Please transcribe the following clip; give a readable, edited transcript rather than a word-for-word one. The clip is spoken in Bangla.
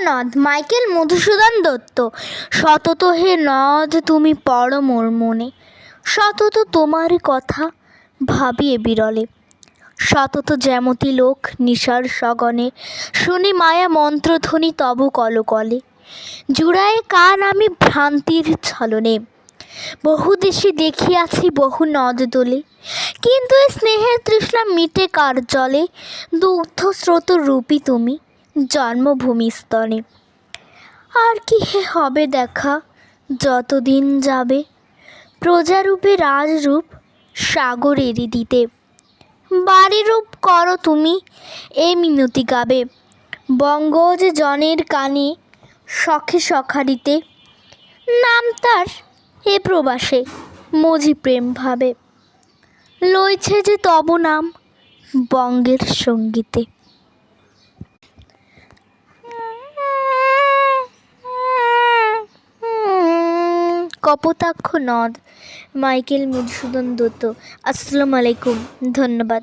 নদ মাইকেল মধুসূদন দত্ত। সতত হে নদ তুমি পড়ো মোর মনে, সতত তোমার কথা ভাবিয়ে বিরলে। সতত জ্যামতি লোক নিশার সগনে, শুনি মায়া মন্ত্রধ্বনি তব কলকলে। জুড়ায় কান আমি ভ্রান্তির ছলনে, বহু দেশে দেখিয়াছি বহু নদ দোলে, কিন্তু এ স্নেহের তৃষ্ণা মিটে কার জলে। দুগ্ধ স্রোত রূপী তুমি জন্মভূমি স্তনে। আর কি হে হবে দেখা যতদিন যাবে, প্রজারূপে রাজরূপ সাগরেরই দিতে। বাড়িরূপ করো তুমি এ মিনতি গাবে, বঙ্গজ জনের কানে শখে সখারিতে। নাম তার এ প্রবাসে মজি প্রেম ভাবে, লইছে যে তব নাম বঙ্গের সঙ্গীতে। কপোতাক্ষ নদ মাইকেল মধুসূদন দত্ত। আসসালামু আলাইকুম, ধন্যবাদ।